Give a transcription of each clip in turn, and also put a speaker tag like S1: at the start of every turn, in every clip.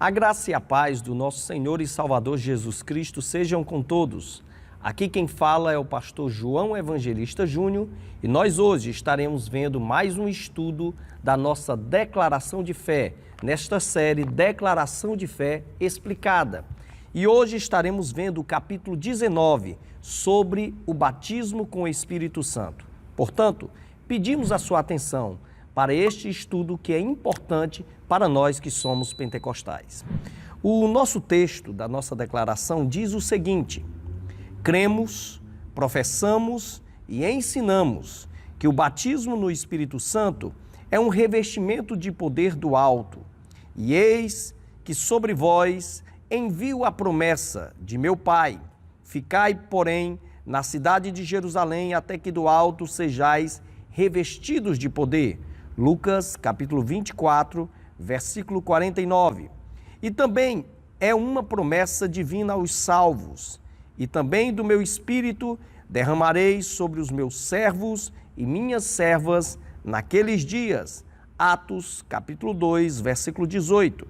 S1: A graça e a paz do nosso Senhor e Salvador Jesus Cristo sejam com todos. Aqui quem fala é o pastor João Evangelista Júnior e nós hoje estaremos vendo mais um estudo da nossa declaração de fé, nesta série Declaração de Fé Explicada. E hoje estaremos vendo o capítulo 19 sobre o batismo com o Espírito Santo. Portanto, pedimos a sua atenção para este estudo que é importante para nós que somos pentecostais. O nosso texto da nossa declaração diz o seguinte: cremos, professamos e ensinamos que o batismo no Espírito Santo é um revestimento de poder do alto. E eis que sobre vós envio a promessa de meu Pai. Ficai, porém, na cidade de Jerusalém, até que do alto sejais revestidos de poder. Lucas, capítulo 24, versículo 49. E também é uma promessa divina aos salvos. E também do meu Espírito derramarei sobre os meus servos e minhas servas naqueles dias. Atos, capítulo 2, versículo 18.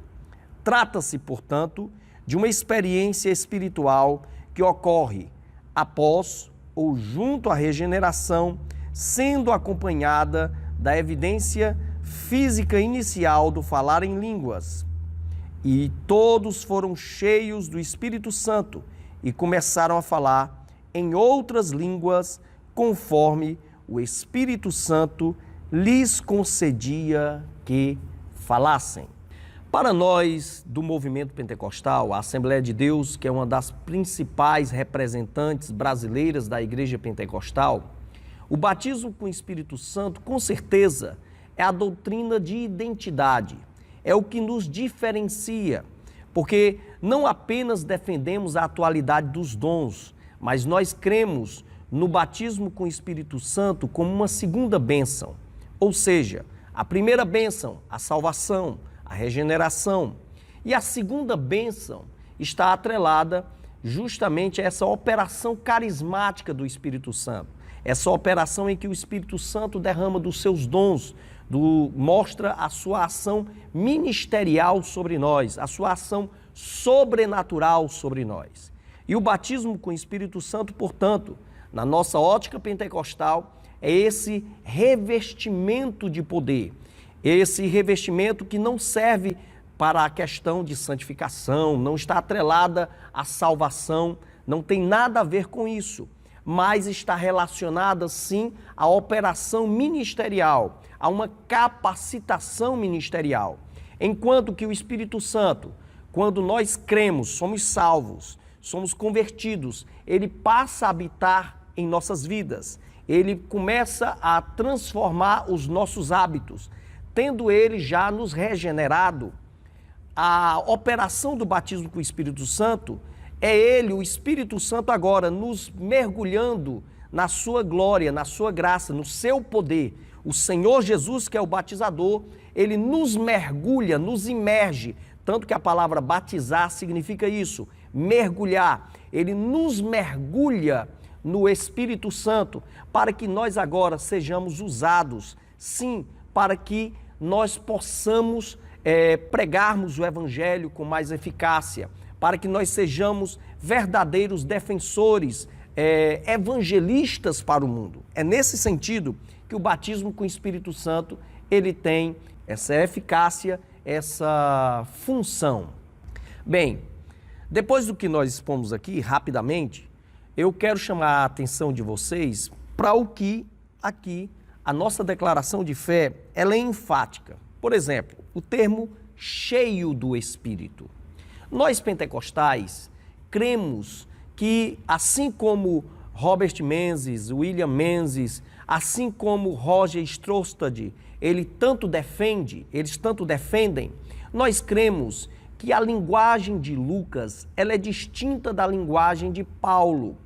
S1: Trata-se, portanto, de uma experiência espiritual que ocorre após ou junto à regeneração, sendo acompanhada da evidência física inicial do falar em línguas. E todos foram cheios do Espírito Santo e começaram a falar em outras línguas, conforme o Espírito Santo lhes concedia que falassem. Para nós do movimento pentecostal, a Assembleia de Deus, que é uma das principais representantes brasileiras da Igreja Pentecostal, o batismo com o Espírito Santo, com certeza, é a doutrina de identidade, é o que nos diferencia, porque não apenas defendemos a atualidade dos dons, mas nós cremos no batismo com o Espírito Santo como uma segunda bênção, ou seja, a primeira bênção, a salvação, a regeneração, e a segunda bênção está atrelada justamente a essa operação carismática do Espírito Santo. Essa operação em que o Espírito Santo derrama dos seus dons, mostra a sua ação ministerial sobre nós, a sua ação sobrenatural sobre nós. E o batismo com o Espírito Santo, portanto, na nossa ótica pentecostal, é esse revestimento de poder, esse revestimento que não serve para a questão de santificação, não está atrelada à salvação, não tem nada a ver com isso, mas está relacionada, sim, à operação ministerial, a uma capacitação ministerial. Enquanto que o Espírito Santo, quando nós cremos, somos salvos, somos convertidos, ele passa a habitar em nossas vidas, ele começa a transformar os nossos hábitos, tendo ele já nos regenerado. A operação do batismo com o Espírito Santo é ele, o Espírito Santo, agora nos mergulhando na sua glória, na sua graça, no seu poder. O Senhor Jesus, que é o batizador, ele nos mergulha, nos imerge, tanto que a palavra batizar significa isso, mergulhar. Ele nos mergulha no Espírito Santo para que nós agora sejamos usados, sim, para que nós possamos pregarmos o Evangelho com mais eficácia, para que nós sejamos verdadeiros defensores, evangelistas para o mundo. É nesse sentido que o batismo com o Espírito Santo, ele tem essa eficácia, essa função. Bem, depois do que nós expomos aqui, rapidamente, eu quero chamar a atenção de vocês para o que aqui a nossa declaração de fé, ela é enfática. Por exemplo, o termo cheio do Espírito. Nós pentecostais cremos que, assim como Robert Menzies, William Menzies, assim como Roger Strostad, eles tanto defendem, nós cremos que a linguagem de Lucas, ela é distinta da linguagem de Paulo.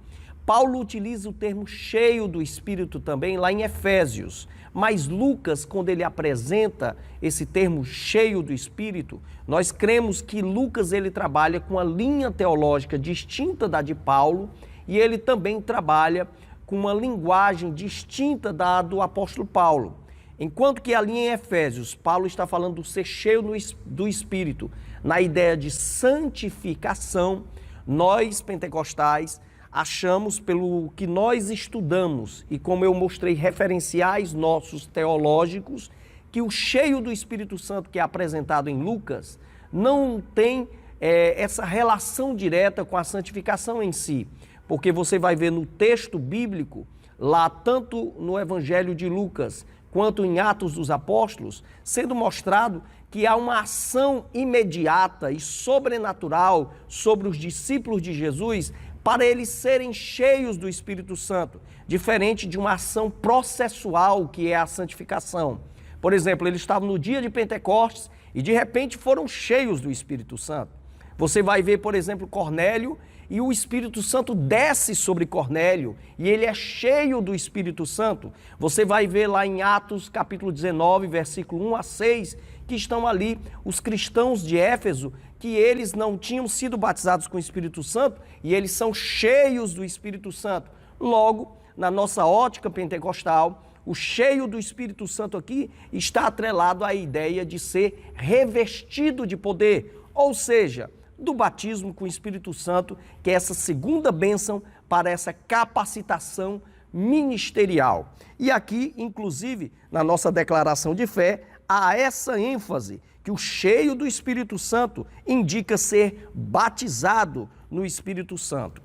S1: Paulo utiliza o termo cheio do Espírito também lá em Efésios, mas Lucas, quando ele apresenta esse termo cheio do Espírito, nós cremos que Lucas ele trabalha com a linha teológica distinta da de Paulo e ele também trabalha com uma linguagem distinta da do apóstolo Paulo. Enquanto que ali em Efésios, Paulo está falando do ser cheio do Espírito. na ideia de santificação, nós pentecostais achamos, pelo que nós estudamos, e como eu mostrei referenciais nossos teológicos, que o cheio do Espírito Santo que é apresentado em Lucas não tem essa relação direta com a santificação em si, porque você vai ver no texto bíblico, lá tanto no Evangelho de Lucas quanto em Atos dos Apóstolos, sendo mostrado que há uma ação imediata e sobrenatural sobre os discípulos de Jesus para eles serem cheios do Espírito Santo, diferente de uma ação processual que é a santificação. Por exemplo, eles estavam no dia de Pentecostes e de repente foram cheios do Espírito Santo. Você vai ver, por exemplo, Cornélio, e o Espírito Santo desce sobre Cornélio, e ele é cheio do Espírito Santo. Você vai ver lá em Atos capítulo 19, versículo 1 a 6, que estão ali os cristãos de Éfeso, que eles não tinham sido batizados com o Espírito Santo, e eles são cheios do Espírito Santo. Logo, na nossa ótica pentecostal, o cheio do Espírito Santo aqui está atrelado à ideia de ser revestido de poder, ou seja, do batismo com o Espírito Santo, que é essa segunda bênção para essa capacitação ministerial. E aqui, inclusive, na nossa declaração de fé, há essa ênfase, que o cheio do Espírito Santo indica ser batizado no Espírito Santo.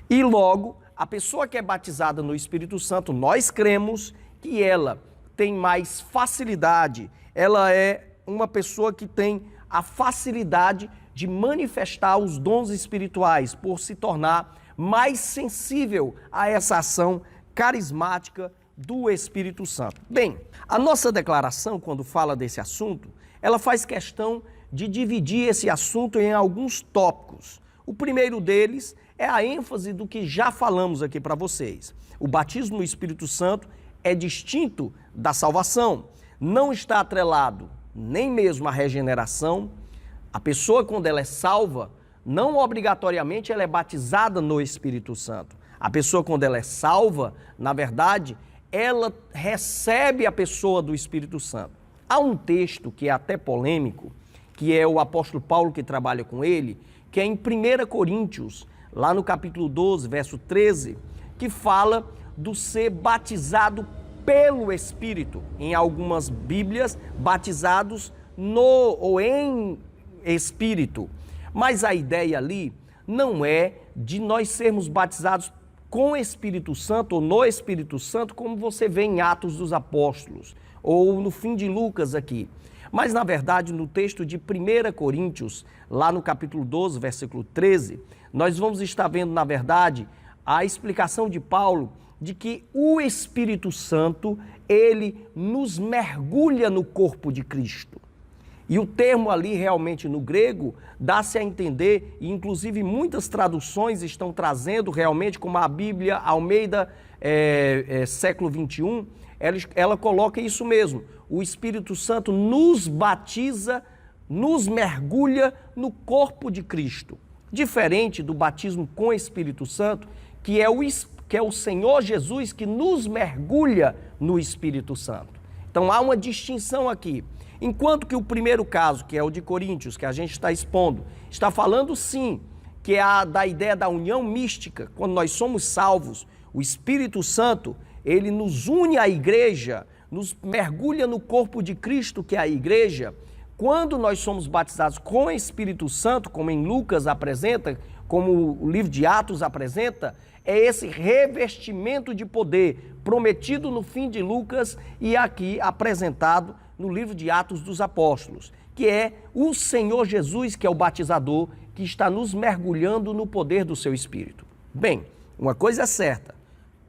S1: E logo, a pessoa que é batizada no Espírito Santo, nós cremos que ela tem mais facilidade, ela é uma pessoa que tem a facilidade de manifestar os dons espirituais, por se tornar mais sensível a essa ação carismática do Espírito Santo. Bem, a nossa declaração, quando fala desse assunto, ela faz questão de dividir esse assunto em alguns tópicos. O primeiro deles é a ênfase do que já falamos aqui para vocês. O batismo no Espírito Santo é distinto da salvação, não está atrelado nem mesmo à regeneração. A pessoa, quando ela é salva, não obrigatoriamente ela é batizada no Espírito Santo. A pessoa, quando ela é salva, na verdade, ela recebe a pessoa do Espírito Santo. Há um texto que é até polêmico, que é o apóstolo Paulo que trabalha com ele, que é em 1 Coríntios, lá no capítulo 12, verso 13, que fala do ser batizado pelo Espírito. Em algumas Bíblias, batizados no ou em Espírito. Mas a ideia ali não é de nós sermos batizados com o Espírito Santo ou no Espírito Santo, como você vê em Atos dos Apóstolos ou no fim de Lucas aqui. Mas, na verdade, no texto de 1 Coríntios, lá no capítulo 12, versículo 13, nós vamos estar vendo, na verdade, a explicação de Paulo de que o Espírito Santo, ele nos mergulha no corpo de Cristo. E o termo ali realmente no grego dá-se a entender, e inclusive muitas traduções estão trazendo realmente, como a Bíblia Almeida século 21, ela coloca isso mesmo. O Espírito Santo nos batiza, nos mergulha no corpo de Cristo. Diferente do batismo com o Espírito Santo, que é o Senhor Jesus que nos mergulha no Espírito Santo. Então há uma distinção aqui. Enquanto que o primeiro caso, que é o de Coríntios, que a gente está expondo, está falando sim, que é da ideia da união mística. Quando nós somos salvos, o Espírito Santo, ele nos une à igreja, nos mergulha no corpo de Cristo, que é a igreja. Quando nós somos batizados com o Espírito Santo, como em Lucas apresenta, como o livro de Atos apresenta, é esse revestimento de poder prometido no fim de Lucas e aqui apresentado no livro de Atos dos Apóstolos, que é o Senhor Jesus, que é o batizador, que está nos mergulhando no poder do seu Espírito. Bem, uma coisa é certa,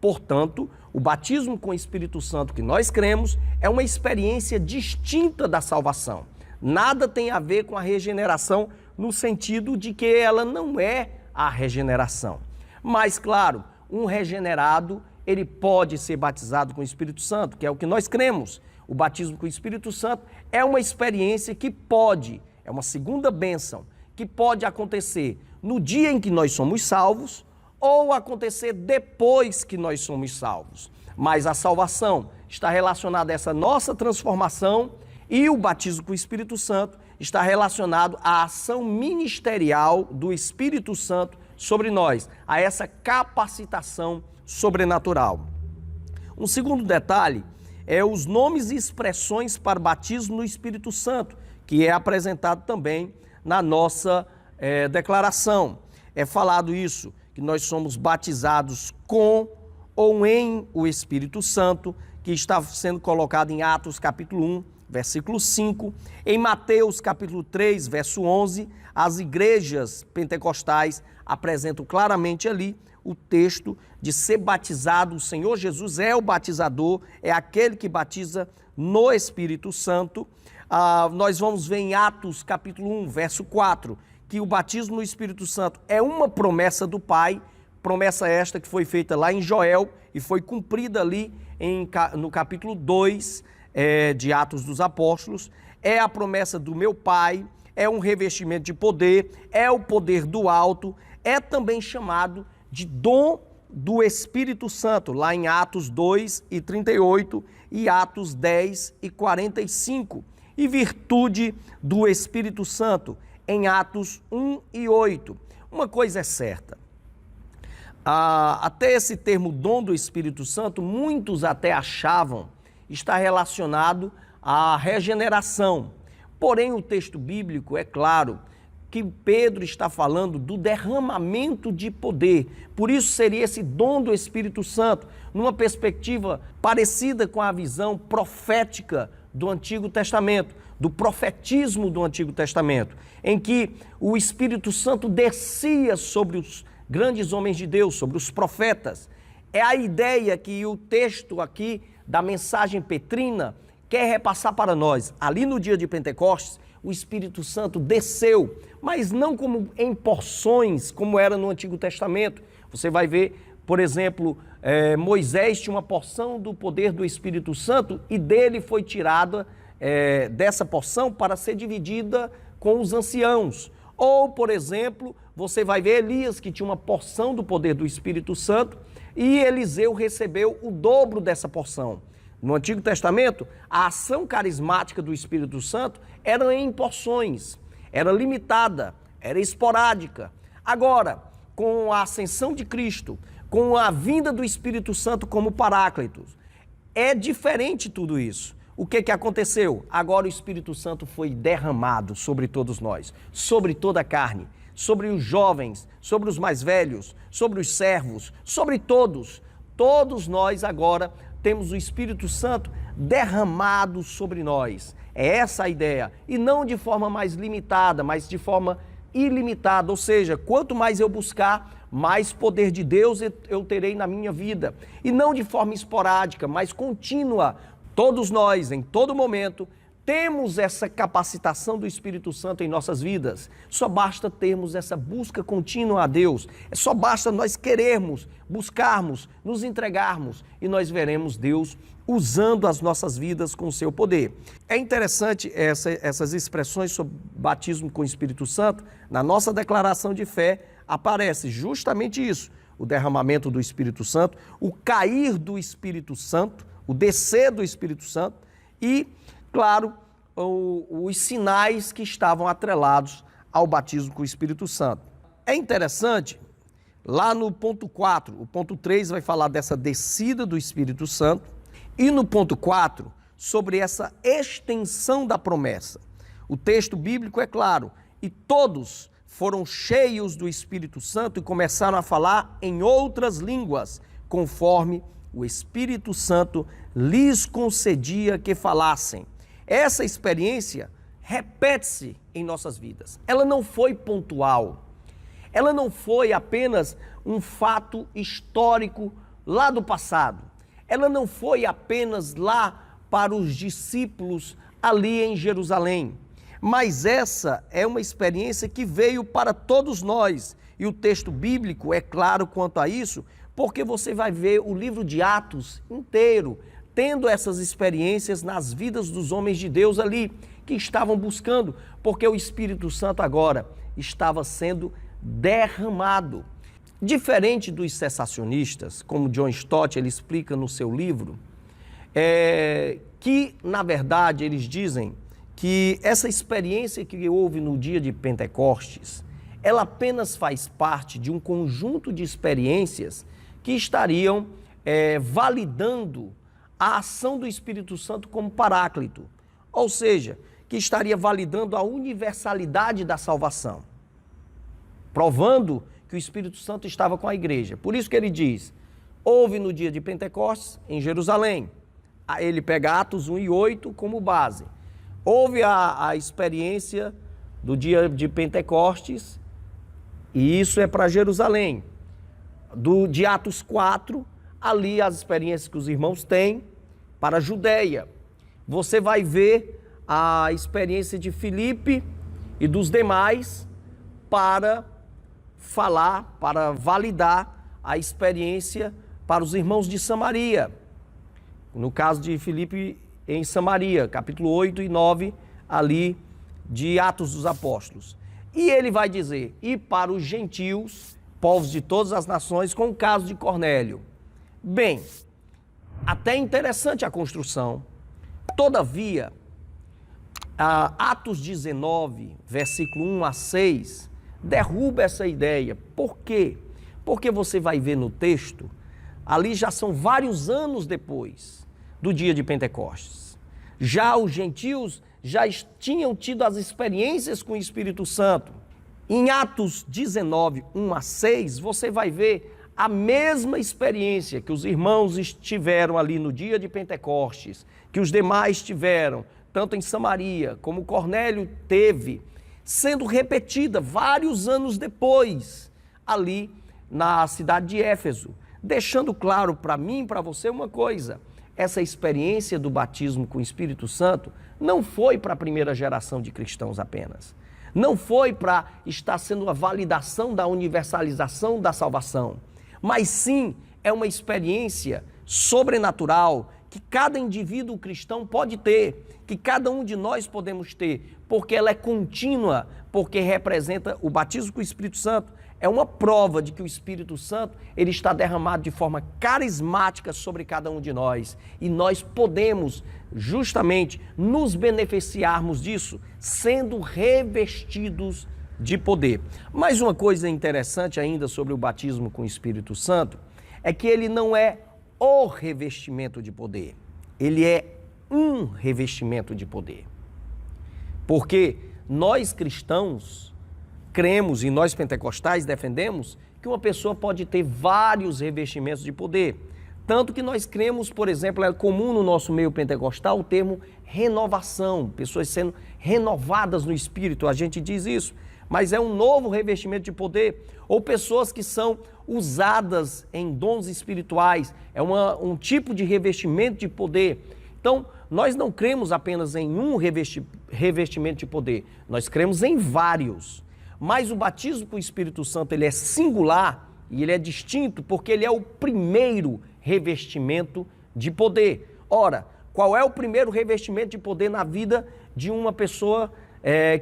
S1: portanto, o batismo com o Espírito Santo que nós cremos é uma experiência distinta da salvação. Nada tem a ver com a regeneração no sentido de que ela não é a regeneração. Mas, claro, um regenerado, ele pode ser batizado com o Espírito Santo, que é o que nós cremos. O batismo com o Espírito Santo é uma experiência que pode, é uma segunda bênção, que pode acontecer no dia em que nós somos salvos ou acontecer depois que nós somos salvos. Mas a salvação está relacionada a essa nossa transformação e o batismo com o Espírito Santo está relacionado à ação ministerial do Espírito Santo sobre nós, a essa capacitação sobrenatural. Um segundo detalhe é os nomes e expressões para batismo no Espírito Santo, que é apresentado também na nossa declaração. É falado isso, que nós somos batizados com ou em o Espírito Santo, que está sendo colocado em Atos capítulo 1, versículo 5. Em Mateus capítulo 3, verso 11, as igrejas pentecostais apresentam claramente ali o texto de ser batizado. O Senhor Jesus é o batizador, é aquele que batiza no Espírito Santo. Nós vamos ver em Atos capítulo 1, verso 4, que o batismo no Espírito Santo é uma promessa do Pai, promessa esta que foi feita lá em Joel e foi cumprida ali no capítulo 2 de Atos dos Apóstolos. É a promessa do meu Pai, é um revestimento de poder, é o poder do alto, é também chamado de dom do Espírito Santo, lá em Atos 2 e 38 e Atos 10 e 45. E virtude do Espírito Santo, em Atos 1 e 8. Uma coisa é certa, até esse termo dom do Espírito Santo, muitos até achavam está relacionado à regeneração. Porém, o texto bíblico é claro que Pedro está falando do derramamento de poder. Por isso seria esse dom do Espírito Santo, numa perspectiva parecida com a visão profética do Antigo Testamento, do profetismo do Antigo Testamento, em que o Espírito Santo descia sobre os grandes homens de Deus, sobre os profetas. É a ideia que o texto aqui da mensagem petrina quer repassar para nós. Ali no dia de Pentecostes, o Espírito Santo desceu, mas não como em porções, como era no Antigo Testamento. Você vai ver, por exemplo, Moisés tinha uma porção do poder do Espírito Santo e dele foi tirada dessa porção para ser dividida com os anciãos. Ou, por exemplo, você vai ver Elias, que tinha uma porção do poder do Espírito Santo, e Eliseu recebeu o dobro dessa porção. No Antigo Testamento, a ação carismática do Espírito Santo era em porções, era limitada, era esporádica. Agora, com a ascensão de Cristo, com a vinda do Espírito Santo como Paráclitos, é diferente tudo isso. O que aconteceu? Agora o Espírito Santo foi derramado sobre todos nós, sobre toda a carne, sobre os jovens, sobre os mais velhos, sobre os servos, sobre todos. Todos nós agora temos o Espírito Santo derramado sobre nós. É essa a ideia. E não de forma mais limitada, mas de forma ilimitada. Ou seja, quanto mais eu buscar, mais poder de Deus eu terei na minha vida. E não de forma esporádica, mas contínua. Todos nós, em todo momento, temos essa capacitação do Espírito Santo em nossas vidas. Só basta termos essa busca contínua a Deus. Só basta nós querermos, buscarmos, nos entregarmos e nós veremos Deus usando as nossas vidas com o seu poder. É interessante essas expressões sobre batismo com o Espírito Santo. Na nossa declaração de fé aparece justamente isso. O derramamento do Espírito Santo, o cair do Espírito Santo, o descer do Espírito Santo e, claro, os sinais que estavam atrelados ao batismo com o Espírito Santo. É interessante, lá no ponto 4, o ponto 3 vai falar dessa descida do Espírito Santo e no ponto 4, sobre essa extensão da promessa. O texto bíblico é claro, e todos foram cheios do Espírito Santo e começaram a falar em outras línguas, conforme o Espírito Santo lhes concedia que falassem. Essa experiência repete-se em nossas vidas. Ela não foi pontual. Ela não foi apenas um fato histórico lá do passado. Ela não foi apenas lá para os discípulos ali em Jerusalém. Mas essa é uma experiência que veio para todos nós. E o texto bíblico é claro quanto a isso, porque você vai ver o livro de Atos inteiro tendo essas experiências nas vidas dos homens de Deus ali, que estavam buscando, porque o Espírito Santo agora estava sendo derramado. Diferente dos cessacionistas, como John Stott ele explica no seu livro, que na verdade eles dizem que essa experiência que houve no dia de Pentecostes, ela apenas faz parte de um conjunto de experiências que estariam validando a ação do Espírito Santo como Paráclito, ou seja, que estaria validando a universalidade da salvação, provando que o Espírito Santo estava com a igreja. Por isso que ele diz, houve no dia de Pentecostes em Jerusalém. Ele pega Atos 1 e 8 como base. Houve a experiência do dia de Pentecostes, e isso é para Jerusalém. De Atos 4, ali as experiências que os irmãos têm para a Judéia. Você vai ver a experiência de Filipe e dos demais para falar, para validar a experiência para os irmãos de Samaria. No caso de Filipe em Samaria, capítulo 8 e 9, ali de Atos dos Apóstolos. E ele vai dizer, e para os gentios, povos de todas as nações, com o caso de Cornélio. Bem, até interessante a construção. Todavia, Atos 19, versículo 1 a 6, derruba essa ideia. Por quê? Porque você vai ver no texto, ali já são vários anos depois do dia de Pentecostes. Já os gentios já tinham tido as experiências com o Espírito Santo. Em Atos 19, 1 a 6, você vai ver a mesma experiência que os irmãos tiveram ali no dia de Pentecostes, que os demais tiveram, tanto em Samaria como Cornélio teve, sendo repetida vários anos depois, ali na cidade de Éfeso, deixando claro para mim e para você uma coisa: essa experiência do batismo com o Espírito Santo não foi para a primeira geração de cristãos apenas. Não foi para estar sendo a validação da universalização da salvação, mas sim é uma experiência sobrenatural que cada indivíduo cristão pode ter, que cada um de nós podemos ter, porque ela é contínua, porque representa o batismo com o Espírito Santo. É uma prova de que o Espírito Santo ele está derramado de forma carismática sobre cada um de nós. E nós podemos justamente nos beneficiarmos disso, sendo revestidos de poder. Mais uma coisa interessante ainda sobre o batismo com o Espírito Santo, é que ele não é o revestimento de poder, ele é um revestimento de poder. Porque nós cristãos cremos e nós pentecostais defendemos que uma pessoa pode ter vários revestimentos de poder. Tanto que nós cremos, por exemplo, é comum no nosso meio pentecostal o termo renovação, pessoas sendo renovadas no Espírito, a gente diz isso, mas é um novo revestimento de poder, ou pessoas que são usadas em dons espirituais, é um tipo de revestimento de poder. Então, nós não cremos apenas em um revestimento de poder, nós cremos em vários. Mas o batismo com o Espírito Santo ele é singular e ele é distinto porque ele é o primeiro revestimento de poder. Ora, qual é o primeiro revestimento de poder na vida de uma pessoa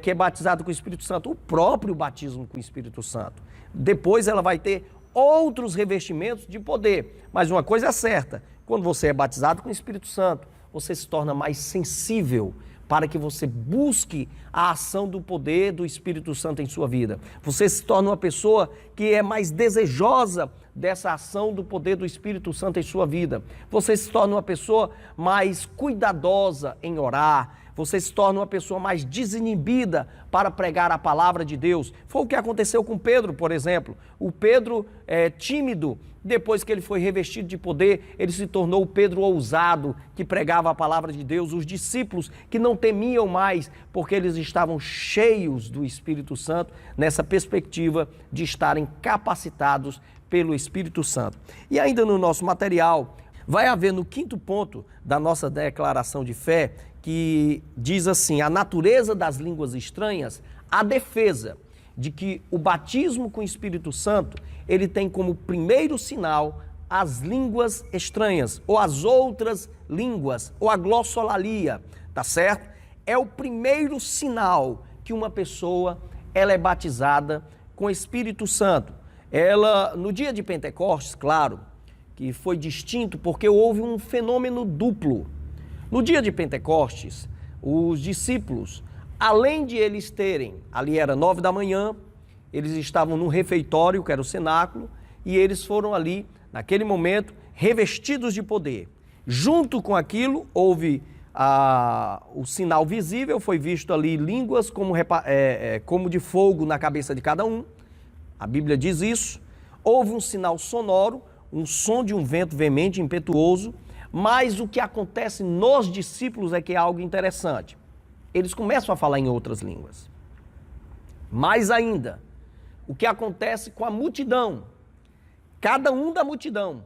S1: que é batizada com o Espírito Santo? O próprio batismo com o Espírito Santo. Depois ela vai ter outros revestimentos de poder. Mas uma coisa é certa, quando você é batizado com o Espírito Santo, você se torna mais sensível para que você busque a ação do poder do Espírito Santo em sua vida. Você se torna uma pessoa que é mais desejosa dessa ação do poder do Espírito Santo em sua vida. Você se torna uma pessoa mais cuidadosa em orar. Você se torna uma pessoa mais desinibida para pregar a palavra de Deus. Foi o que aconteceu com Pedro, por exemplo. O Pedro tímido, depois que ele foi revestido de poder, ele se tornou o Pedro ousado, que pregava a palavra de Deus. Os discípulos que não temiam mais, porque eles estavam cheios do Espírito Santo, nessa perspectiva de estarem capacitados pelo Espírito Santo. E ainda no nosso material, vai haver no quinto ponto da nossa declaração de fé, que diz assim: a natureza das línguas estranhas, a defesa de que o batismo com o Espírito Santo, ele tem como primeiro sinal as línguas estranhas, ou as outras línguas, ou a glossolalia, tá certo? É o primeiro sinal que uma pessoa, ela é batizada com o Espírito Santo. Ela, no dia de Pentecostes, claro, que foi distinto porque houve um fenômeno duplo. No dia de Pentecostes, os discípulos, além de eles terem, ali era 9 da manhã, eles estavam no refeitório, que era o cenáculo, e eles foram ali, naquele momento, revestidos de poder. Junto com aquilo, houve o sinal visível, foi visto ali línguas como de fogo na cabeça de cada um. A Bíblia diz isso. Houve um sinal sonoro, um som de um vento veemente, impetuoso, mas o que acontece nos discípulos é que é algo interessante. Eles começam a falar em outras línguas. Mais ainda, o que acontece com a multidão. Cada um da multidão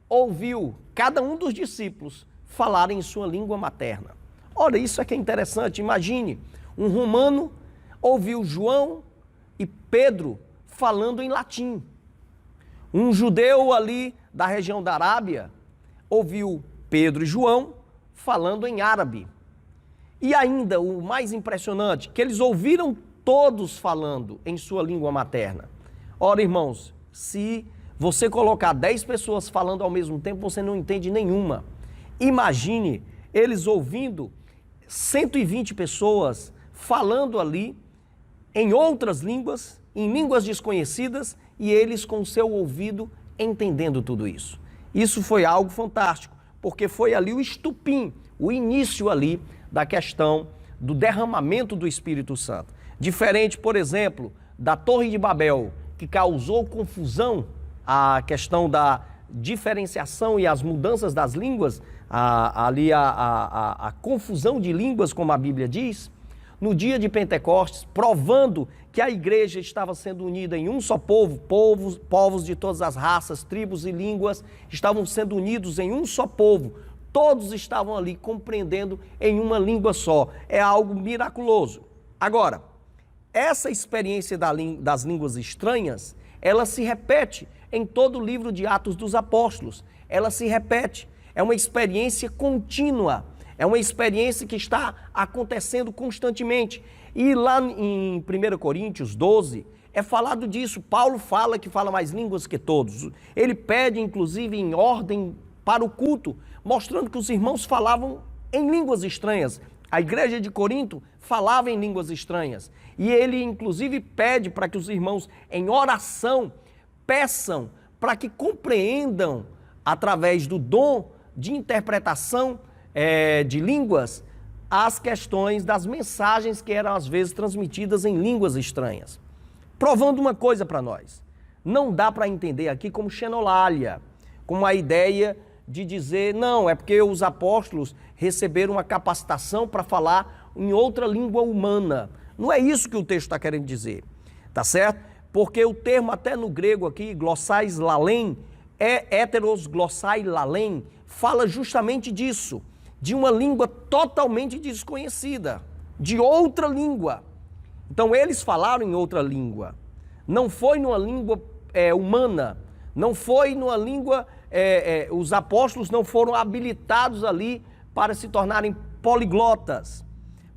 S1: ouviu cada um dos discípulos falarem em sua língua materna. Ora, isso é que é interessante. Imagine, um romano ouviu João e Pedro falando em latim. Um judeu ali da região da Arábia ouviu Pedro e João falando em árabe. E ainda, o mais impressionante, que eles ouviram todos falando em sua língua materna. Ora, irmãos, se você colocar 10 pessoas falando ao mesmo tempo, você não entende nenhuma. Imagine eles ouvindo 120 pessoas falando ali em outras línguas, em línguas desconhecidas, e eles com o seu ouvido entendendo tudo isso. Isso foi algo fantástico, porque foi ali o estupim, o início ali da questão do derramamento do Espírito Santo. Diferente, por exemplo, da Torre de Babel, que causou confusão, a questão da diferenciação e as mudanças das línguas, a confusão de línguas, como a Bíblia diz, no dia de Pentecostes, provando que a igreja estava sendo unida em um só povo, povos de todas as raças, tribos e línguas, estavam sendo unidos em um só povo, todos estavam ali compreendendo em uma língua só, é algo miraculoso. Agora, essa experiência das línguas estranhas, ela se repete em todo o livro de Atos dos Apóstolos, ela se repete, é uma experiência contínua, é uma experiência que está acontecendo constantemente. E lá em 1 Coríntios 12, é falado disso. Paulo fala que fala mais línguas que todos. Ele pede, inclusive, em ordem para o culto, mostrando que os irmãos falavam em línguas estranhas. A igreja de Corinto falava em línguas estranhas. E ele, inclusive, pede para que os irmãos, em oração, peçam para que compreendam, através do dom de interpretação de línguas, as questões das mensagens que eram às vezes transmitidas em línguas estranhas. Provando uma coisa para nós, não dá para entender aqui como xenolália, como a ideia de dizer, não, é porque os apóstolos receberam uma capacitação para falar em outra língua humana. Não é isso que o texto está querendo dizer, tá certo? Porque o termo até no grego aqui, glossais lalém, heteros glossai lalém, fala justamente disso, de uma língua totalmente desconhecida, de outra língua. Então eles falaram em outra língua, não foi numa língua humana, não foi numa língua, os apóstolos não foram habilitados ali para se tornarem poliglotas,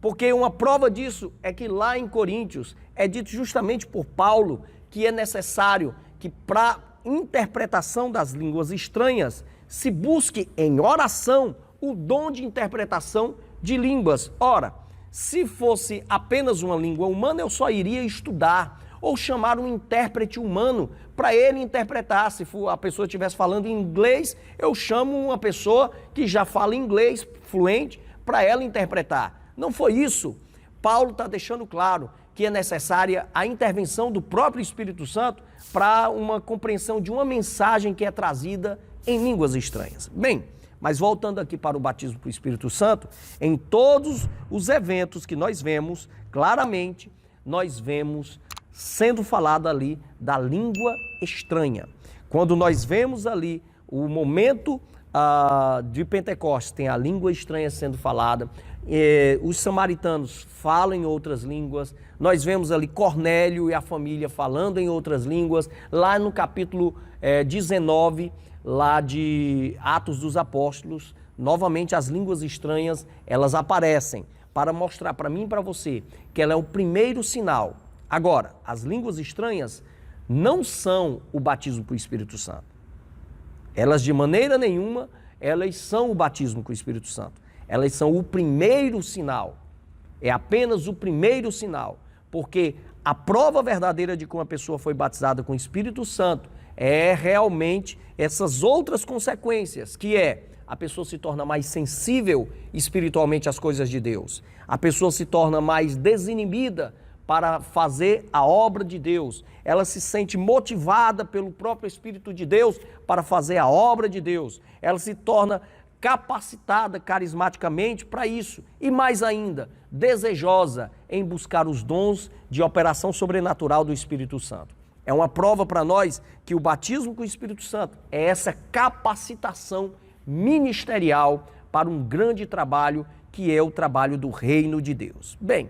S1: porque uma prova disso é que lá em Coríntios é dito justamente por Paulo que é necessário que para interpretação das línguas estranhas se busque em oração o dom de interpretação de línguas. Ora, se fosse apenas uma língua humana, eu só iria estudar ou chamar um intérprete humano para ele interpretar. Se a pessoa estivesse falando em inglês, eu chamo uma pessoa que já fala inglês fluente para ela interpretar. Não foi isso. Paulo está deixando claro que é necessária a intervenção do próprio Espírito Santo para uma compreensão de uma mensagem que é trazida em línguas estranhas. Bem, mas voltando aqui para o batismo com o Espírito Santo, em todos os eventos que nós vemos, claramente, nós vemos sendo falado ali da língua estranha. Quando nós vemos ali o momento de Pentecostes, tem a língua estranha sendo falada, os samaritanos falam em outras línguas, nós vemos ali Cornélio e a família falando em outras línguas, lá no capítulo 19, lá de Atos dos Apóstolos, novamente as línguas estranhas, elas aparecem para mostrar para mim e para você que ela é o primeiro sinal. Agora, as línguas estranhas não são o batismo com o Espírito Santo. Elas de maneira nenhuma, elas são o batismo com o Espírito Santo. Elas são o primeiro sinal. É apenas o primeiro sinal, porque a prova verdadeira de que uma pessoa foi batizada com o Espírito Santo é realmente essas outras consequências, que é a pessoa se torna mais sensível espiritualmente às coisas de Deus, a pessoa se torna mais desinibida para fazer a obra de Deus, ela se sente motivada pelo próprio Espírito de Deus para fazer a obra de Deus, ela se torna capacitada carismaticamente para isso e mais ainda, desejosa em buscar os dons de operação sobrenatural do Espírito Santo. É uma prova para nós que o batismo com o Espírito Santo é essa capacitação ministerial para um grande trabalho que é o trabalho do reino de Deus. Bem,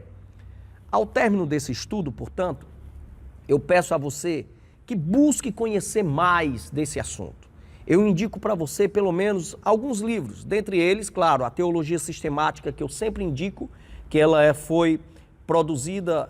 S1: ao término desse estudo, portanto, eu peço a você que busque conhecer mais desse assunto. Eu indico para você pelo menos alguns livros, dentre eles, claro, a Teologia Sistemática, que eu sempre indico, que ela foi produzida,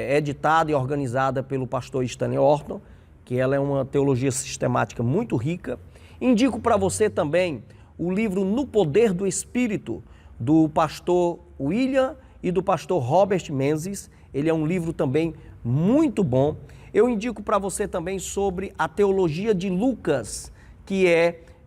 S1: editada e organizada pelo pastor Stanley Orton, que ela é uma teologia sistemática muito rica. Indico para você também o livro No Poder do Espírito, do pastor William e do pastor Robert Menzies. Ele é um livro também muito bom. Eu indico para você também sobre a Teologia de Lucas, que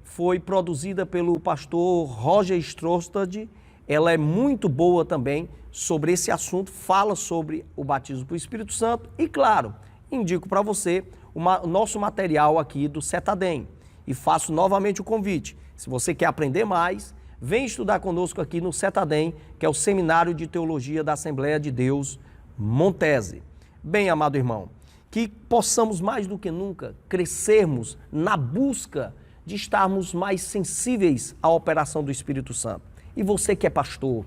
S1: foi produzida pelo pastor Roger Strostad. Ela é muito boa também sobre esse assunto, fala sobre o batismo com o Espírito Santo e, claro, indico para você o nosso material aqui do Cetadem e faço novamente o convite. Se você quer aprender mais, vem estudar conosco aqui no Cetadem, que é o Seminário de Teologia da Assembleia de Deus, Montese. Bem, amado irmão, que possamos mais do que nunca crescermos na busca de estarmos mais sensíveis à operação do Espírito Santo. E você que é pastor,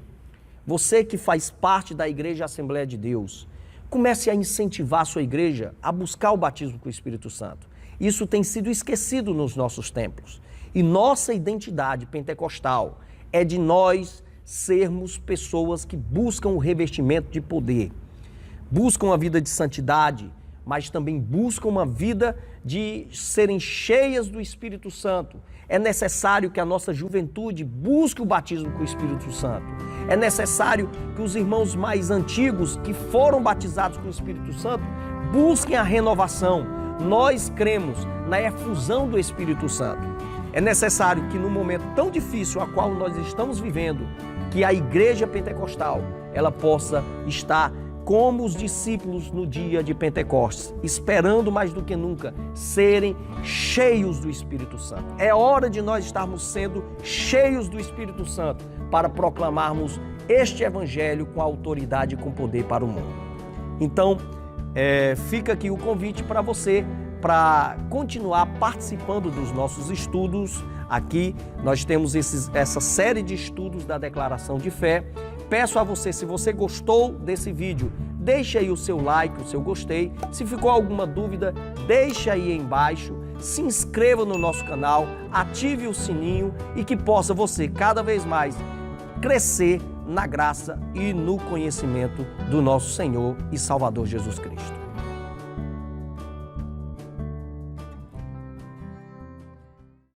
S1: você que faz parte da Igreja Assembleia de Deus, comece a incentivar a sua igreja a buscar o batismo com o Espírito Santo. Isso tem sido esquecido nos nossos templos. E nossa identidade pentecostal é de nós sermos pessoas que buscam o revestimento de poder, buscam uma vida de santidade, mas também buscam uma vida de serem cheias do Espírito Santo. É necessário que a nossa juventude busque o batismo com o Espírito Santo. É necessário que os irmãos mais antigos, que foram batizados com o Espírito Santo, busquem a renovação. Nós cremos na efusão do Espírito Santo. É necessário que no momento tão difícil a qual nós estamos vivendo, que a igreja pentecostal, ela possa estar como os discípulos no dia de Pentecostes, esperando mais do que nunca serem cheios do Espírito Santo. É hora de nós estarmos sendo cheios do Espírito Santo para proclamarmos este evangelho com autoridade e com poder para o mundo. Então, fica aqui o convite para você para continuar participando dos nossos estudos. Aqui nós temos essa série de estudos da declaração de fé. Peço a você, se você gostou desse vídeo, deixe aí o seu like, o seu gostei. Se ficou alguma dúvida, deixe aí embaixo. Se inscreva no nosso canal, ative o sininho e que possa você cada vez mais crescer na graça e no conhecimento do nosso Senhor e Salvador Jesus Cristo.